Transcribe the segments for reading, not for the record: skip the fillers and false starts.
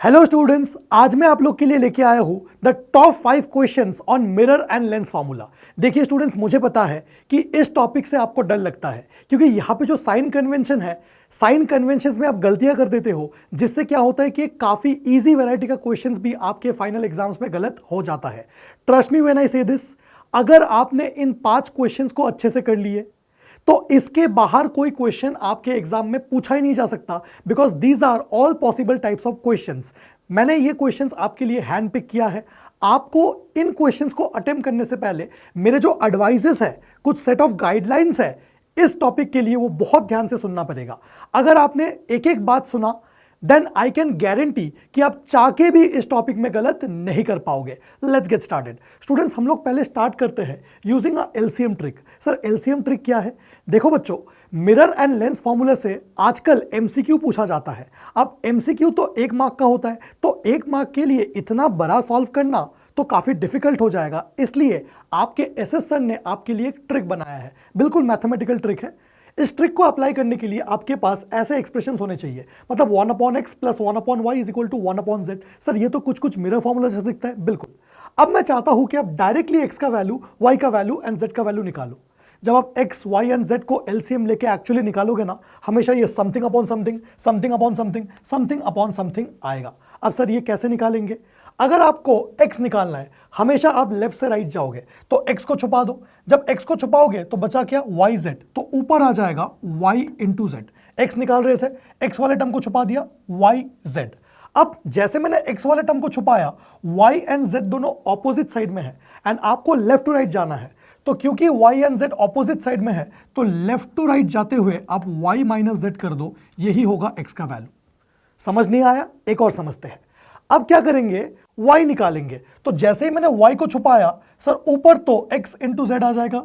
Hello students, आज मैं आप लोग के लिए लेके आया हूं the top 5 questions on mirror and lens formula. देखिए स्टूडेंट्स, मुझे पता है कि इस टॉपिक से आपको डर लगता है क्योंकि यहाँ पे जो साइन कन्वेंशन है, साइन कन्वेंशंस में आप गलतियां कर देते हो, जिससे क्या होता है कि काफ़ी ईजी वैरायटी का क्वेश्चंस भी आपके फाइनल एग्जाम्स में गलत हो जाता है। ट्रस्ट मी व्हेन आई से दिस, अगर आपने इन 5 क्वेश्चंस को अच्छे से कर लिए तो इसके बाहर कोई क्वेश्चन आपके एग्जाम में पूछा ही नहीं जा सकता, because these are all possible types of questions. मैंने ये क्वेश्चंस आपके लिए हैंड पिक किया है। आपको इन क्वेश्चंस को अटेम्प्ट करने से पहले मेरे जो एडवाइजेस है, कुछ सेट ऑफ गाइडलाइंस है इस टॉपिक के लिए, वो बहुत ध्यान से सुनना पड़ेगा। अगर आपने एक एक बात सुना देन आई कैन गारंटी कि आप चाह के भी इस टॉपिक में गलत नहीं कर पाओगे। Let's get started. स्टूडेंट्स, हम लोग पहले स्टार्ट करते हैं using a LCM trick. Sir LCM trick क्या है? देखो बच्चों, मिरर एंड लेंस फॉर्मूला से आजकल एमसीक्यू पूछा जाता है। अब एमसीक्यू तो 1 मार्क का होता है, तो 1 मार्क के लिए इतना बड़ा सॉल्व करना तो काफ़ी डिफिकल्ट हो जाएगा। इसलिए आपके एसएस सर ने आपके लिए एक ट्रिक बनाया है, बिल्कुल मैथमेटिकल ट्रिक है। इस ट्रिक को अप्लाई करने के लिए आपके पास ऐसे एक्सप्रेशन होने चाहिए, मतलब 1/x plus 1/y is equal to 1/z। Sir ये तो कुछ मिरर फॉर्मूला जैसे दिखता है, बिल्कुल। अब मैं चाहता हूं कि आप डायरेक्टली x का वैल्यू, y का वैल्यू एंड z का वैल्यू निकालो। जब आप x, y एंड z को एलसीएम लेके एक्चुअली निकालोगे ना, हमेशा ये something upon something, something upon something, something upon something आएगा। अब सर ये कैसे निकालेंगे? अगर आपको x निकालना है, हमेशा आप लेफ्ट से राइट जाओगे, तो x को छुपा दो। जब x को छुपाओगे तो बचा क्या? yz, तो ऊपर आ जाएगा y इंटू z। x निकाल रहे थे, x वाले टर्म को छुपा दिया, yz। अब जैसे मैंने x वाले टर्म को छुपाया, y एंड z दोनों ऑपोजिट साइड में है एंड आपको लेफ्ट टू राइट जाना है, तो क्योंकि y and z opposite side में है तो लेफ्ट टू राइट जाते हुए आप y माइनस z कर दो, यही होगा x का वैल्यू। समझ नहीं आया? एक और समझते हैं। अब क्या करेंगे? y निकालेंगे। तो जैसे ही मैंने y को छुपाया, सर ऊपर तो x इंटू जेड आ जाएगा।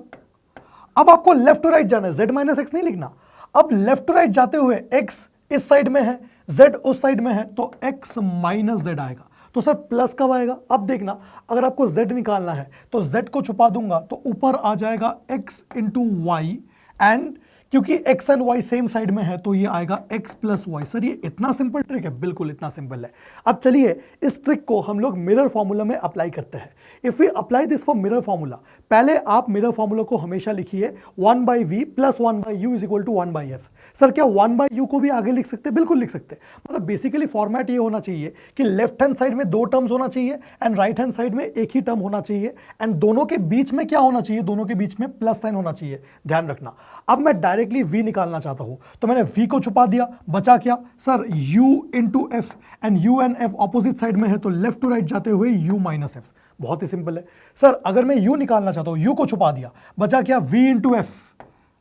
अब आपको लेफ्ट टू राइट जाना है, z माइनस एक्स नहीं लिखना। अब लेफ्ट टू राइट जाते हुए x इस साइड में है, z उस साइड में है, तो x माइनस जेड आएगा। तो सर प्लस कब आएगा? अब देखना, अगर आपको z निकालना है तो z को छुपा दूंगा तो ऊपर आ जाएगा x इंटू वाई, एंड क्योंकि x and y same side में है तो ये आएगा x प्लस वाई। सर ये इतना सिंपल ट्रिक है? बिल्कुल इतना सिंपल है। अब चलिए इस ट्रिक को हम लोग मिरर फॉर्मूला में अप्लाई करते हैं। If we apply this for mirror formula, पहले आप मिरर फॉर्मूला को हमेशा लिखिए 1/v प्लस 1/u is equal to 1/f। Sir क्या 1/u को भी आगे लिख सकते हैं? बिल्कुल लिख सकते हैं। मतलब बेसिकली फॉर्मेट ये होना चाहिए कि लेफ्ट हैंड साइड में 2 टर्म्स होना चाहिए एंड राइट हैंड साइड में एक ही टर्म होना चाहिए, एंड दोनों के बीच में क्या होना चाहिए? दोनों के बीच में प्लस साइन होना चाहिए, ध्यान रखना। अब मैं डायरेक्टली v निकालना चाहता हूं, तो मैंने v को छुपा दिया, बचा क्या? Sir u into F, and u and f opposite side में है तो लेफ्ट टू राइट जाते हुए u माइनस एफ। बहुत ही सिंपल है। सर अगर मैं u निकालना चाहता हूं, u को छुपा दिया, बचा क्या? v into F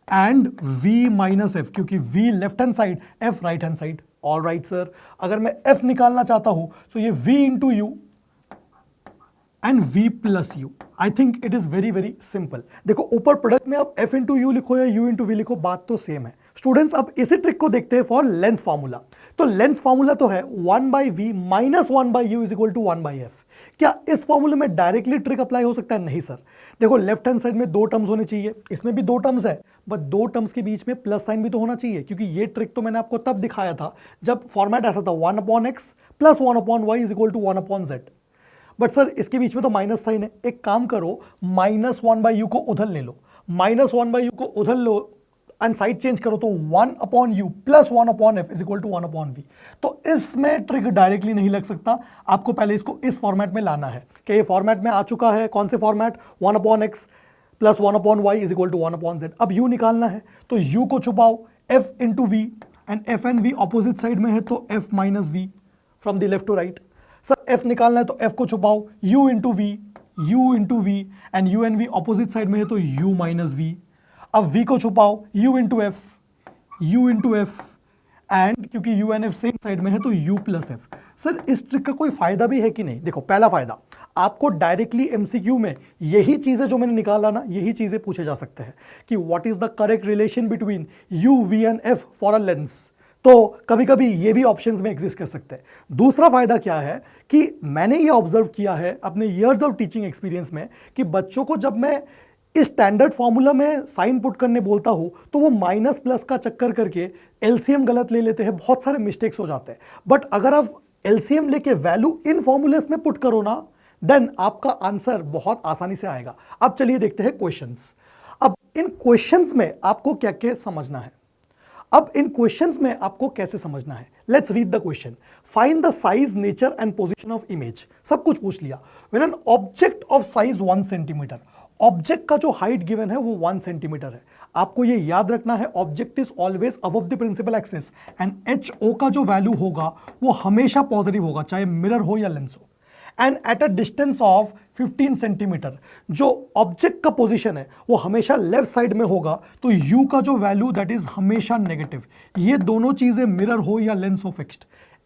and v minus F, क्योंकि v left hand side, f right hand side. All right sir, अगर मैं f निकालना चाहता हूं तो ये v into you and v plus you. I think it is very very simple. देखो ऊपर प्रोडक्ट में आप f इंटू यू लिखो या u इंटू वी लिखो, बात तो सेम है। स्टूडेंट्स, अब इसी ट्रिक को देखते हैं फॉर लेंस फार्मूला। तो लेंस फार्मूला तो है 1/v minus 1/u is equal to 1/f। क्या इस फॉर्मूले में डायरेक्टली ट्रिक अप्लाई हो सकता है? नहीं सर। देखो लेफ्ट हैंड साइड में 2 टर्म्स होने चाहिए, इसमें भी 2 टर्म्स है, बट 2 टर्म्स के बीच में प्लस साइन भी तो होना चाहिए, क्योंकि ये ट्रिक तो मैंने आपको तब दिखाया था जब फॉर्मेट ऐसा था 1/x plus 1/y is equal to 1/z। But sir इसके बीच में तो माइनस साइन है। एक काम करो, माइनस 1/u को उधर ले लो, माइनस 1/u को उधर लो एंड साइड चेंज करो तो 1/u plus 1/f is equal to 1/v। तो इसमें ट्रिक डायरेक्टली नहीं लग सकता, आपको पहले इसको इस फॉर्मेट में लाना है। कि ये फॉर्मेट में आ चुका है, कौन से format? 1/x plus 1/y is equal to 1/z। अब u निकालना है तो u को छुपाओ, f into v, and f and v opposite side में है तो f minus v from the left to right. Sir f निकालना है तो f को छुपाओ, u into v, and u and v opposite side में है तो u माइनस v। अब v को छुपाओ, u इंटू एफ, एंड क्योंकि u and f same side में है तो u प्लस एफ। सर इस ट्रिक का कोई फायदा भी है कि नहीं? देखो पहला फायदा, आपको डायरेक्टली एमसीक्यू में यही चीजें जो मैंने निकाला ना, यही चीजें पूछे जा सकते हैं कि what is the correct relation between u, v and f for a lens. तो कभी कभी ये भी ऑप्शंस में एग्जिस्ट कर सकते हैं। दूसरा फायदा क्या है कि मैंने ये ऑब्जर्व किया है अपने ईयर्स ऑफ टीचिंग एक्सपीरियंस में कि बच्चों को जब मैं इस स्टैंडर्ड फॉर्मूला में साइन पुट करने बोलता हूं तो वो माइनस प्लस का चक्कर करके एलसीएम गलत ले लेते हैं, बहुत सारे मिस्टेक्स हो जाते हैं। बट अगर आप एलसीएम लेके वैल्यू इन फॉर्मूलेस में पुट करो ना, देन आपका आंसर बहुत आसानी से आएगा। अब चलिए देखते हैं क्वेश्चंस। अब इन क्वेश्चंस में आपको क्या क्या समझना है, अब इन क्वेश्चंस में आपको कैसे समझना है। Let's read the question. Find the size, nature and position of image. सब कुछ पूछ लिया। When an object of size 1 centimetre, object का जो हाइट गिवन है वो 1 सेंटीमीटर है। आपको ये याद रखना है, object is always above the principal axis and HO का जो वैल्यू होगा वो हमेशा पॉजिटिव होगा, चाहे मिरर हो या लेंस हो। And eight a distance of 15 centimetre, जो ऑब्जेक्ट का पोजीशन है वो हमेशा लेफ्ट साइड में होगा, तो U का जो वैल्यू दैट इज हमेशा नेगेटिव। ये दोनों चीजें मिरर हो या लेंस हो फिक्स्ड।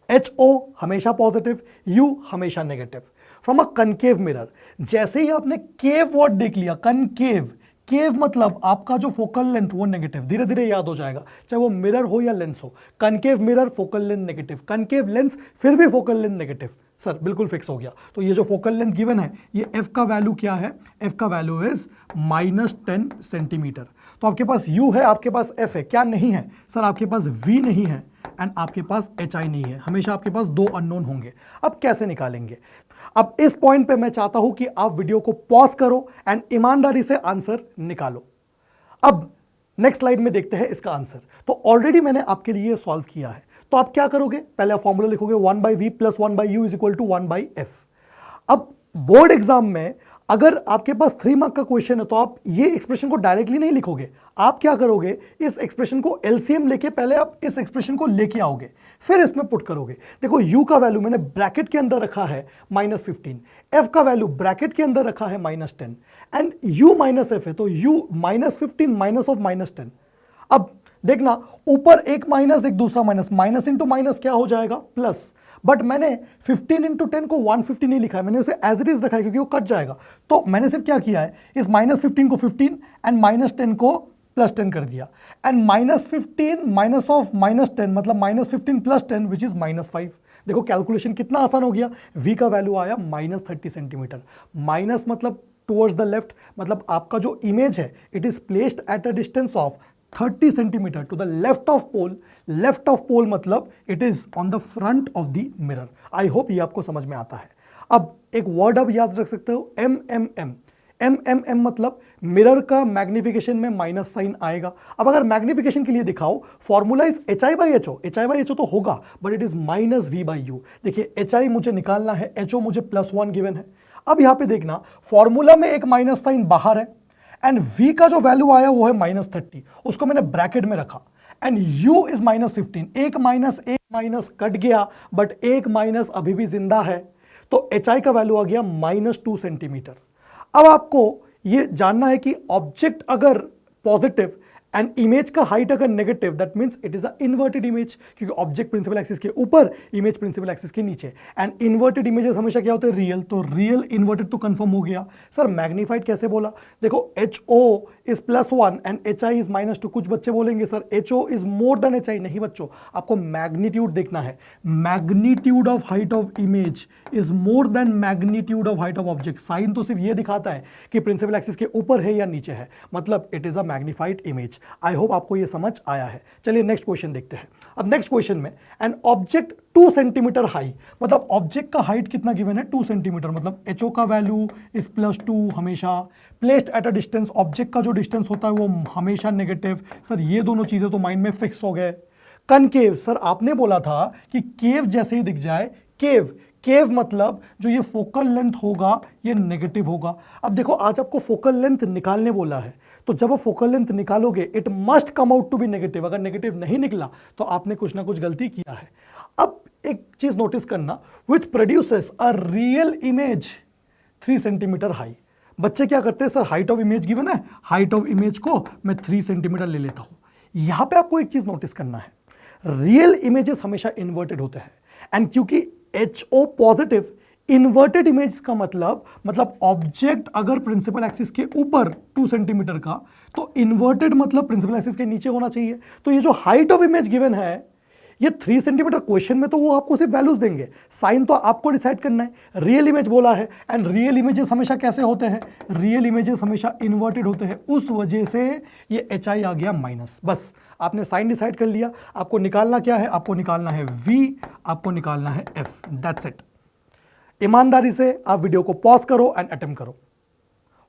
HO हमेशा पॉजिटिव, U हमेशा negative. From a concave mirror, जैसे ही आपने केव वर्ड देख लिया, कनकेव, केव मतलब आपका जो फोकल लेंथ वो नेगेटिव, धीरे धीरे याद हो जाएगा, चाहे वो मिरर हो या लेंस हो। Concave mirror focal length negative, concave lens फिर भी फोकल लेंथ नेगेटिव। सर बिल्कुल फिक्स हो गया। तो ये जो फोकल लेंथ गिवन है, ये f का वैल्यू क्या है, f का वैल्यू इज -10 सेंटीमीटर। तो आपके पास u है, आपके पास f है, क्या नहीं है सर, आपके पास v नहीं है एंड आपके पास hi नहीं है। हमेशा आपके पास दो अननोन होंगे। अब कैसे निकालेंगे? अब इस पॉइंट पे मैं चाहता हूं कि आप वीडियो को पॉज करो एंड ईमानदारी से आंसर निकालो। अब नेक्स्ट स्लाइड में देखते हैं इसका आंसर। तो ऑलरेडी मैंने आपके लिए सॉल्व किया है, तो आप क्या करोगे, पहले आप फॉर्मूला लिखोगे 1/v + 1/u = 1/f। अब बोर्ड एग्जाम में अगर आपके पास 3 मार्क का क्वेश्चन है तो आप ये एक्सप्रेशन को डायरेक्टली नहीं लिखोगे, आप क्या करोगे, इस एक्सप्रेशन को एलसीएम लेके पहले आप इस एक्सप्रेशन को लेके आओगे, फिर इसमें पुट करोगे। देखो u का वैल्यू मैंने ब्रैकेट के अंदर रखा है -15, f का वैल्यू ब्रैकेट के अंदर रखा है -10 एंड u - f है, तो u -15 माइनस ऑफ -10। अब देखना, ऊपर एक माइनस एक दूसरा माइनस, माइनस इंटू माइनस क्या हो जाएगा, प्लस। बट मैंने 15 × 10 को 150 नहीं लिखा है, मैंने उसे एज इट इज रखा है क्योंकि वो कट जाएगा। तो मैंने सिर्फ क्या किया है, इस -15 को 15 एंड -10 को +10 कर दिया एंड -15 माइनस ऑफ -10 मतलब -15 + 10 विच इज -5। देखो कैलकुलेशन कितना आसान हो गया। v का वैल्यू आया -30 सेंटीमीटर, माइनस मतलब टुवर्ड्स द लेफ्ट, मतलब आपका जो इमेज है it is placed at a distance of 30 centimetre to the left of pole. Left of pole मतलब it is on the front of the mirror. I hope ये आपको समझ में आता है। अब एक वर्ड अब याद रख सकते हो, MMM। MMM मतलब मिरर का मैग्निफिकेशन में माइनस साइन आएगा। अब अगर मैग्निफिकेशन के लिए दिखाओ, फॉर्मूला इज HI/HO, HI/HO तो होगा बट इट इज -v/u। देखिए HI मुझे निकालना है, HO मुझे +1 गिवन है। अब यहां पे देखना, फॉर्मूला में एक माइनस साइन बाहर है एंड v का जो वैल्यू आया वो है -30, उसको मैंने ब्रैकेट में रखा एंड u इज -15। एक माइनस कट गया बट एक माइनस अभी भी जिंदा है, तो hi का वैल्यू आ गया -2 सेंटीमीटर। अब आपको ये जानना है कि ऑब्जेक्ट अगर पॉजिटिव एंड इमेज का हाइट अगर negative, that means it is a inverted image, क्योंकि ऑब्जेक्ट प्रिंसिपल एक्सिस के ऊपर, इमेज प्रिंसिपल एक्सिस के नीचे। एंड इन्वर्टेड इमेजेस हमेशा क्या होते हैं, रियल। तो रियल इन्वर्टेड तो कंफर्म हो गया। सर मैग्नीफाइड कैसे बोला? देखो HO is +1 and HI is -2। कुछ बच्चे बोलेंगे sir HO is more than HI। नहीं बच्चों, आपको मैग्नीट्यूड देखना है। Magnitude of height of image is more than magnitude of height of object. Sign तो सिर्फ ये दिखाता है कि प्रिंसिपल एक्सिस के ऊपर है या नीचे है, मतलब it is a magnified image. I hope आपको ये समझ आया है। चलिए नेक्स्ट क्वेश्चन देखते हैं। अब नेक्स्ट क्वेश्चन में एन ऑब्जेक्ट 2 सेंटीमीटर हाई, मतलब ऑब्जेक्ट का हाइट कितना गिवन है, 2 सेंटीमीटर, मतलब HO का वैल्यू इज +2 हमेशा। Placed at a distance, object का जो डिस्टेंस होता है वो हमेशा नेगेटिव। सर ये दोनों चीजें तो माइंड में फिक्स हो गए। कनकेव, सर आपने बोला था कि केव जैसे ही दिख जाए, केव, केव मतलब जो ये फोकल लेंथ होगा ये नेगेटिव होगा। अब देखो आज आपको फोकल लेंथ निकालने बोला है, तो जब आप फोकल लेंथ निकालोगे it must come out to be negative. अगर नेगेटिव नहीं निकला तो आपने कुछ ना कुछ गलती किया है। अब एक चीज नोटिस करना, which produces a real image 3 centimetre high. बच्चे क्या करते हैं, sir height of image given है, हाइट ऑफ इमेज को मैं 3 सेंटीमीटर ले लेता हूं। यहां पे आपको एक चीज नोटिस करना है, रियल इमेजेस हमेशा इन्वर्टेड होते हैं एंड क्योंकि HO पॉजिटिव, इन्वर्टेड इमेज का मतलब ऑब्जेक्ट अगर प्रिंसिपल एक्सिस के ऊपर 2 सेंटीमीटर का, तो इन्वर्टेड मतलब प्रिंसिपल एक्सिस के नीचे होना चाहिए। तो ये जो हाइट ऑफ इमेज गिवन है ये 3 सेंटीमीटर, क्वेश्चन में तो वो आपको सिर्फ वैल्यूज देंगे, साइन तो आपको डिसाइड करना है। रियल इमेज बोला है एंड रियल इमेजेस हमेशा कैसे होते हैं, रियल इमेजेस हमेशा इन्वर्टेड होते हैं, उस वजह से ये HI आ गया माइनस। बस आपने साइन डिसाइड कर लिया, आपको निकालना क्या है, आपको निकालना है v, आपको निकालना है f, दैट्स इट। ईमानदारी से आप वीडियो को पॉज करो एंड अटेम्प्ट करो।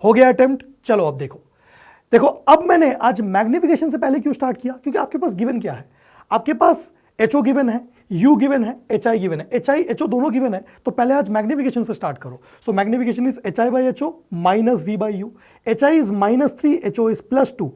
हो गया अटेम्प्ट? चलो अब देखो अब मैंने आज मैग्निफिकेशन से पहले क्यों स्टार्ट किया, क्योंकि आपके पास गिवन क्या है, आपके पास HO गिवन है, U गिवन है, HI गिवन है, HI HO दोनों गिवन है, तो पहले आज मैग्निफिकेशन से स्टार्ट करो। So magnification is HI by HO minus V by U, HI is -3, HO is +2,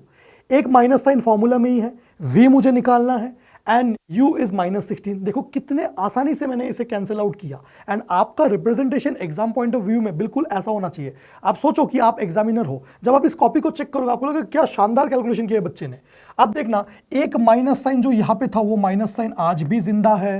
एक माइनस साइन फॉर्मूला में ही है, V मुझे निकालना है एंड U इज -16। देखो कितने आसानी से मैंने इसे कैंसिल आउट किया एंड आपका representation exam point of view में बिल्कुल ऐसा होना चाहिए। आप सोचो कि आप एग्जामिनर हो, जब आप इस कॉपी को चेक करोगे आपको लगेगा क्या शानदार कैलकुलेशन किया है बच्चे ने। अब देखना एक माइनस साइन जो यहां पे था वो माइनस साइन आज भी जिंदा है,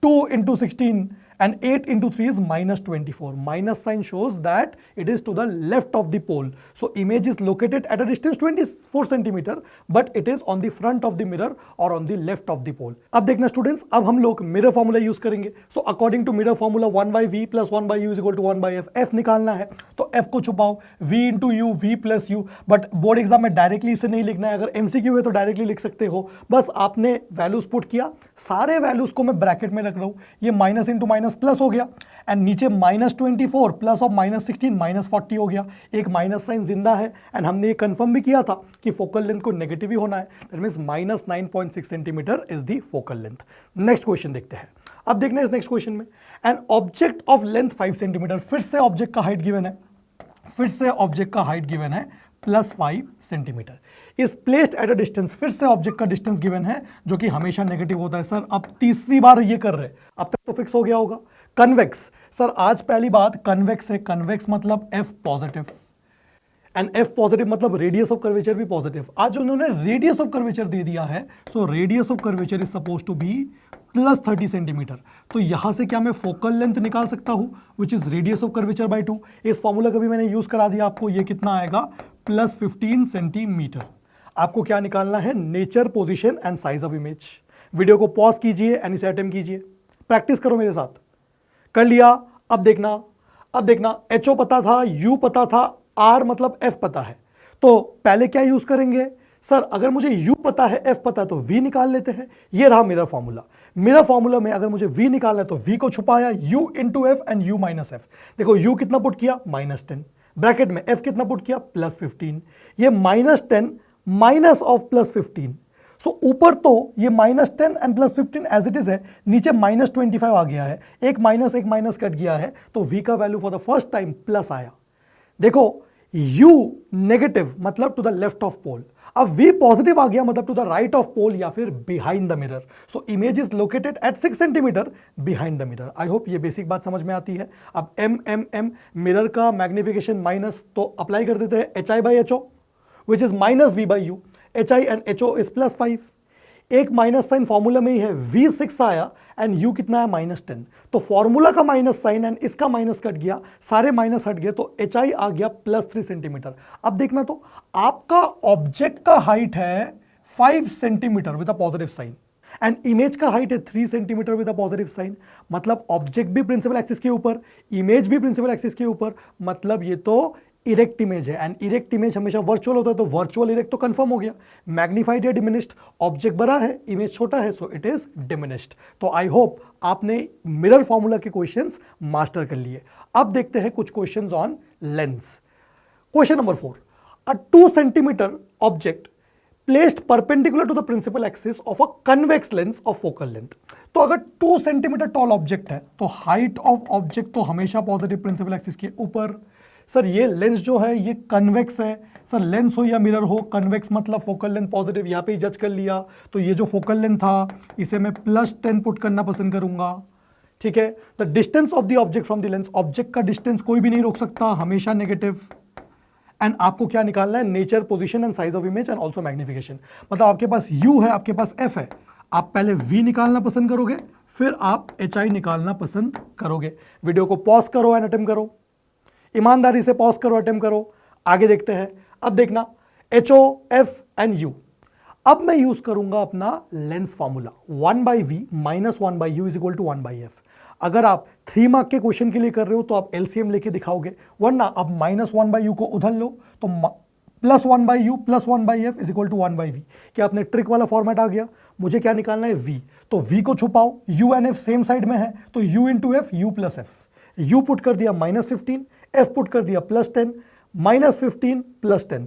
2 into 16 and 8 into 3 is -24. Minus sign shows that it is to the left of the pole. So image is located at a distance 24 centimeter, but it is on the front of the mirror or on the left of the pole. अब देखना students, अब हम लोग mirror formula use करेंगे। So according to mirror formula 1/v plus 1/u is equal to 1/f. f निकालना है तो f को छुपाओ, v into u, v plus u, but board exam में डायरेक्टली इसे नहीं लिखना है। अगर MCQ है तो डायरेक्टली लिख सकते हो, बस आपने वैल्यूज पुट किया, सारे वैल्यूज को मैं ब्रैकेट में रख रहा हूं, ये माइनस इंटू माइनस प्लस हो गया एंड नीचे -24 प्लस ऑफ -16 -40 हो गया, एक माइनस साइन जिंदा है एंड हमने ये कंफर्म भी किया था कि फोकल लेंथ को नेगेटिव ही होना है, that means -9.6 centimetre is the focal length. Next question देखते हैं। अब देखना इस नेक्स्ट क्वेश्चन में an object of length 5 centimetre, फिर से ऑब्जेक्ट का हाइट गिवन है, फिर से ऑब्जेक्ट का हाइट गिवन है +5 centimetre, is placed at a distance, फिर से ऑब्जेक्ट का डिस्टेंस गिवन है जो कि हमेशा नेगेटिव होता है। सर अब तीसरी बार ये कर रहे हैं, अब तक तो फिक्स हो गया होगा। कन्वेक्स, सर आज पहली बात कन्वेक्स है, कन्वेक्स मतलब F positive and F positive मतलब रेडियस ऑफ कर्वेचर भी पॉजिटिव। आज उन्होंने रेडियस ऑफ कर्वेचर दे दिया है, so radius of curvature is suppose to be +30 centimetre. तो यहां से क्या मैं फोकल लेंथ निकाल सकता हूं which is radius of curvature by 2। इस फॉर्मूला का भी मैंने यूज करा दिया आपको, ये कितना आएगा +15 सेंटीमीटर। आपको क्या निकालना है, nature, position and size of image. Video को पॉज कीजिए एंड इसे अटेम्प्ट कीजिए, प्रैक्टिस करो मेरे साथ। कर लिया? अब देखना HO पता था, U पता था, R मतलब F पता है, तो पहले क्या यूज करेंगे, सर अगर मुझे U पता है, F पता है तो V निकाल लेते हैं। ये रहा मिरर फॉर्मूला। मिरर फॉर्मूला में अगर मुझे V निकालना है तो V को छुपाया, U into F and U minus F। देखो U कितना पुट किया, -10, ब्रैकेट में F कितना पुट किया, +15, ये -10 माइनस ऑफ +15, सो ऊपर तो ये -10 एंड +15 एज इट इज है, नीचे -25 आ गया है, एक माइनस कट गया है, तो V का value for the first time plus आया। देखो U नेगेटिव मतलब टू द लेफ्ट ऑफ पोल, अब V पॉजिटिव आ गया मतलब टू द राइट ऑफ पोल या फिर behind the mirror. So image is located at 6 centimetre behind the mirror. I hope ये basic बात समझ में आती है। अब M मिरर का मैग्निफिकेशन माइनस, तो अप्लाई कर देते हैं HI by HO which is -V by U, HI and HO is +5, एक माइनस साइन फॉर्मूला में ही है, V6 आया एंड U कितना है -10, तो फॉर्मूला का माइनस साइन एंड इसका माइनस कट गया, सारे माइनस हट गए, तो HI आ गया +3 सेंटीमीटर। अब देखना तो आपका ऑब्जेक्ट का हाइट है 5 centimetre with a positive sign and image का हाइट है 3 centimetre with a positive sign, मतलब ऑब्जेक्ट भी प्रिंसिपल एक्सिस के ऊपर, इमेज भी प्रिंसिपल एक्सिस के ऊपर, मतलब ये तो इरेक्ट इमेज है एंड इरेक्ट इमेज हमेशा वर्चुअल होता है, तो वर्चुअल इरेक्ट तो कंफर्म हो गया। मैग्नीफाइड या डिमिनिश्ड, ऑब्जेक्ट बड़ा है, इमेज छोटा है, सो इट इज डिमिनिश्ड। तो आई होप आपने मिरर फॉर्मूला के क्वेश्चंस मास्टर कर लिए। अब देखते हैं कुछ questions on lens. Question number 4, a 2 centimetre object placed perpendicular to the principal axis of a convex lens of focal length. तो अगर 2 सेंटीमीटर टॉल ऑब्जेक्ट है तो हाइट ऑफ ऑब्जेक्ट तो हमेशा पॉजिटिव प्रिंसिपल एक्सिस के ऊपर। सर ये lens जो है ये कन्वेक्स है, सर लेंस हो या मिरर हो, कन्वेक्स मतलब फोकल लेंथ पॉजिटिव, यहाँ पे ही जज कर लिया, तो ये जो फोकल लेंथ था इसे मैं +10 पुट करना पसंद करूंगा। ठीक है, the distance of the object from the lens, object का डिस्टेंस कोई भी नहीं रोक सकता, हमेशा नेगेटिव। एंड आपको क्या निकालना है, nature, position and size of image and also magnification. मतलब आपके पास U है, आपके पास F है, आप पहले V निकालना पसंद करोगे, फिर आप HI निकालना पसंद करोगे। वीडियो को पॉज करो एंड अटेम्प्ट करो, ईमानदारी से पॉज करो, अटेम्प्ट करो। आगे देखते हैं। अब देखना HO, F एंड U। अब मैं यूज करूंगा अपना lens formula 1/V minus 1/U is equal to 1/F। अगर आप 3 मार्क के क्वेश्चन के लिए कर रहे हो तो आप LCM लेके दिखाओगे, वरना आप -1/U को उधर लो तो plus 1/u plus 1/f is equal to 1/v। क्या अपने ट्रिक वाला फॉर्मेट आ गया? मुझे क्या निकालना है? v। तो v को छुपाओ, u and f same side में है, तो u into F u plus F. u put कर दिया -15, f पुट कर दिया +10, -15 +10।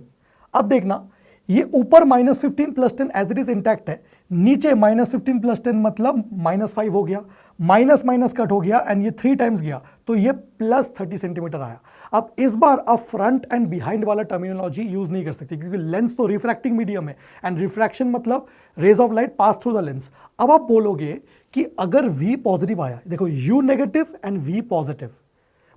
अब देखना, ये ऊपर -15 +10 एज इट इज इंटैक्ट है, नीचे -15 +10 मतलब -5 हो गया, माइनस माइनस कट हो गया एंड ये 3 टाइम्स गया, तो ये +30 सेंटीमीटर आया। अब इस बार आप फ्रंट एंड बिहाइंड वाला टर्मिनोलॉजी यूज नहीं कर सकते, क्योंकि लेंस तो रिफ्रैक्टिंग मीडियम है एंड रिफ्रैक्शन मतलब rays of light pass through the lens. अब आप बोलोगे कि अगर v पॉजिटिव आया, देखो u negative and v positive,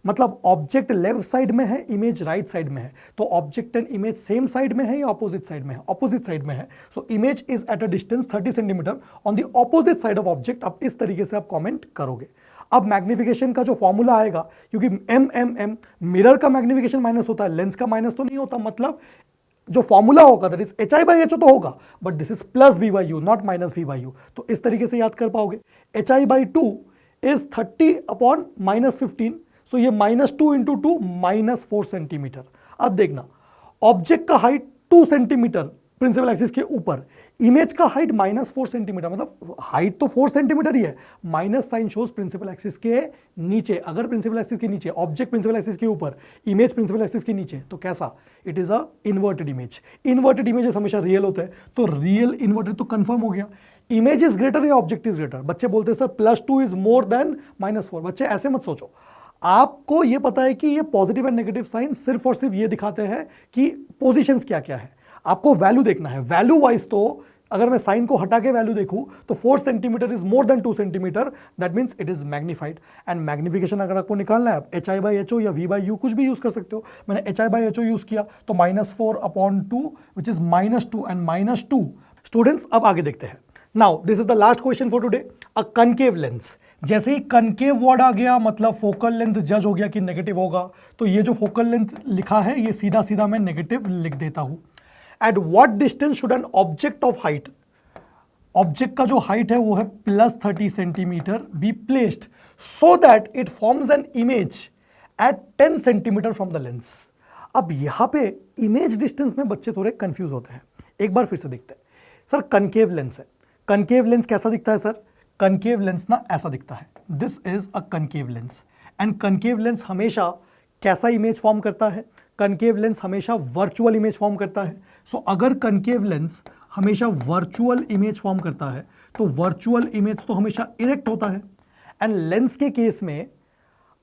मतलब ऑब्जेक्ट लेफ्ट साइड में है, इमेज राइट साइड में है, तो object and image same side में है या ऑपोजिट साइड में है? ऑपोजिट साइड में है। So image is eight a distance 30 centimetre on the opposite side of object. अब इस तरीके से आप कमेंट करोगे। अब मैग्निफिकेशन का जो फॉर्मूला आएगा, क्योंकि m मिरर का मैग्निफिकेशन माइनस होता है, लेंस का माइनस तो नहीं होता, मतलब जो फॉर्मूला होगा दैट इज hi/ho तो होगा, but this is +v/u not -v/u। तो इस तरीके से याद कर पाओगे। hi/2 इज 30/-15, सो ये -2 इंटू 2 -4 सेंटीमीटर। अब देखना, ऑब्जेक्ट का हाइट 2 सेंटीमीटर प्रिंसिपल एक्सिस के ऊपर, इमेज का हाइट -4 सेंटीमीटर, मतलब हाइट तो 4 सेंटीमीटर ही है, minus sign shows principal axis के नीचे। अगर प्रिंसिपल एक्सिस के नीचे, ऑब्जेक्ट प्रिंसिपल एक्सिस के ऊपर, इमेज प्रिंसिपल एक्सिस के नीचे, तो कैसा? It is a inverted image. Inverted images हमेशा रियल होते हैं, तो रियल इन्वर्टेड तो कंफर्म हो गया। इमेज इज ग्रेटर या ऑब्जेक्ट इज ग्रेटर? बच्चे बोलते हैं सर +2 इज मोर देन -4। बच्चे ऐसे मत सोचो, आपको ये पता है कि ये पॉजिटिव एंड नेगेटिव साइन सिर्फ और सिर्फ ये दिखाते हैं कि पोजीशंस क्या क्या है। आपको वैल्यू देखना है। वैल्यू वाइज तो अगर मैं साइन को हटा के वैल्यू देखूं तो 4 centimetre is more then 2 centimetre, that means it is magnified. And magnification अगर आपको निकालना है, आप hi/ho या v/u कुछ भी यूज कर सकते हो। मैंने hi/ho यूज किया, तो -4/2 विच इज -2 एंड -2। स्टूडेंट्स अब आगे देखते हैं। Now this is the last question for today. A concave lens, जैसे ही कनकेव वर्ड आ गया मतलब फोकल लेंथ जज हो गया कि नेगेटिव होगा, तो ये जो फोकल लेंथ लिखा है ये सीधा सीधा मैं नेगेटिव लिख देता हूं। At what distance should an object of height, object का जो हाइट है वो है +30 centimetre, be placed so that it forms an image at 10 centimetre from the lens. अब यहां पे इमेज डिस्टेंस में बच्चे थोड़े कंफ्यूज होते हैं। एक बार फिर से देखते हैं। सर कनकेव लेंस है, कनकेव लेंस कैसा दिखता है सर? कनकेव लेंस ना ऐसा दिखता है, this is a concave lens. And concave lens हमेशा कैसा इमेज फॉर्म करता है? कनकेव लेंस हमेशा वर्चुअल इमेज फॉर्म करता है। सो अगर कनकेव लेंस हमेशा वर्चुअल इमेज फॉर्म करता है, तो वर्चुअल इमेज तो हमेशा इरेक्ट होता है। एंड लेंस के केस में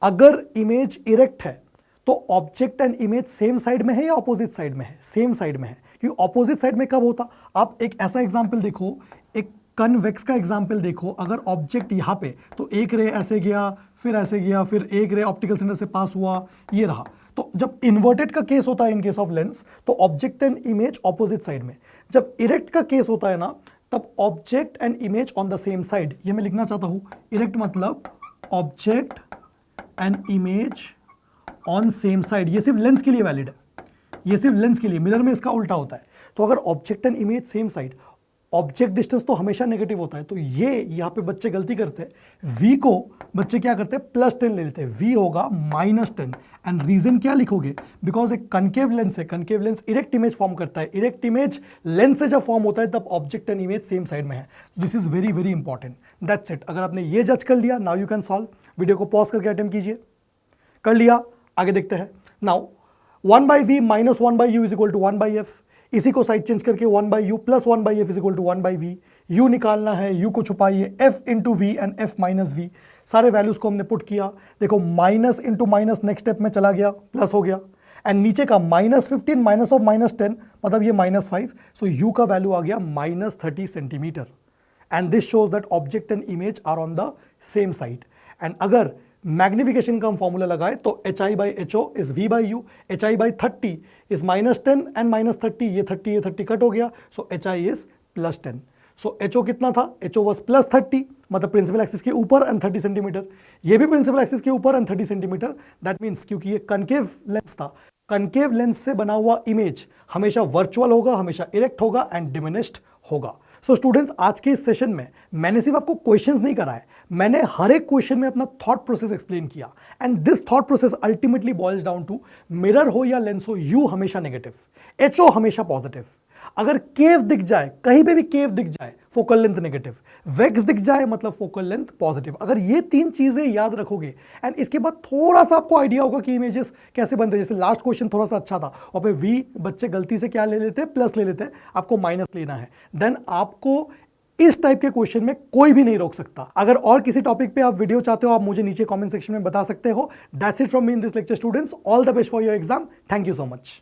अगर इमेज इरेक्ट है तो object and image same side में है या ऑपोजिट साइड में है? सेम साइड में है, क्योंकि ऑपोजिट साइड में कब होता? आप एक ऐसा एग्जाम्पल देखो, एक कन्वेक्स का एग्जाम्पल देखो। अगर ऑब्जेक्ट यहाँ पे, तो एक रे ऐसे गया, फिर ऐसे गया, फिर एक रे ऑप्टिकल सेंटर से पास हुआ, ये रहा। तो जब इन्वर्टेड का केस होता है इन केस ऑफ लेंस, तो object and image opposite side में। जब इरेक्ट का केस होता है ना, तब object and image on the same side. ये मैं लिखना चाहता हूं, इरेक्ट मतलब object and image on same side. ये सिर्फ लेंस के लिए वैलिड है, ये सिर्फ लेंस के लिए। मिरर में इसका उल्टा होता है। तो अगर object and image same side, object distance तो हमेशा नेगेटिव होता है, तो ये यहाँ पे बच्चे गलती करते हैं। v को बच्चे क्या करते हैं? +10 ले लेते हैं, v होगा -10। एंड रीजन क्या लिखोगे? बिकॉज एक कनकेव लेंस है, concave lens erect image form करता है। इरेक्ट इमेज लेंस से जब फॉर्म होता है तब object and image same side में है। This is very very important. That's it. अगर आपने ये जज कर लिया, now you can solve. Video को पॉज करके अटेम्प्ट कीजिए। कर लिया? आगे देखते हैं। Now 1/v - 1/u is equal to 1/f। इसी को साइड चेंज करके 1/u + 1/f is equal to 1/v। u निकालना है, u को छुपाइए, f into v and f minus v. सारे वैल्यूज को हमने पुट किया। देखो minus into minus next step में चला गया, प्लस हो गया। एंड नीचे का -15 माइनस ऑफ -10 मतलब ये -5। सो u का वैल्यू आ गया -30 centimetre. And this shows that object and image are on the same side. And अगर मैग्निफिकेशन का हम फॉर्मूला लगाए तो hi/ho is v/u, hi/30 is -10 and -30, ये 30 कट हो गया, सो hi इज +10। सो ho कितना था? ho वॉज +30, मतलब प्रिंसिपल एक्सिस के ऊपर एंड 30 सेंटीमीटर। ये भी प्रिंसिपल एक्सिस के ऊपर एंड 30 सेंटीमीटर। दैट मीन्स क्योंकि ये कनकेव लेंस था, कनकेव लेंस से बना हुआ इमेज हमेशा वर्चुअल होगा, हमेशा इरेक्ट होगा एंड डिमिनिश्ड होगा। सो स्टूडेंट्स, आज के इस सेशन में मैंने सिर्फ आपको क्वेश्चंस नहीं कराए, मैंने हर एक क्वेश्चन में अपना थॉट प्रोसेस एक्सप्लेन किया and this thought process ultimately boils down to mirror हो या लेंस हो, यू हमेशा नेगेटिव, एचओ हमेशा पॉजिटिव। अगर केव दिख जाए, कहीं पे भी केव दिख जाए, फोकल लेंथ नेगेटिव, वेग्स दिख जाए मतलब फोकल लेंथ पॉजिटिव। अगर ये तीन चीजें याद रखोगे एंड इसके बाद थोड़ा सा आपको आइडिया होगा कि इमेजेस कैसे बनते हैं। जैसे लास्ट क्वेश्चन थोड़ा सा अच्छा था और पे वी बच्चे गलती से क्या ले लेते हैं, प्लस ले लेते हैं, आपको माइनस लेना है, देन आपको इस टाइप के क्वेश्चन में कोई भी नहीं रोक सकता। अगर और किसी टॉपिक पे आप वीडियो चाहते हो, आप मुझे नीचे कमेंट सेक्शन में बता सकते हो। That's it from me in this lecture students, all the best for your exam, thank you so much.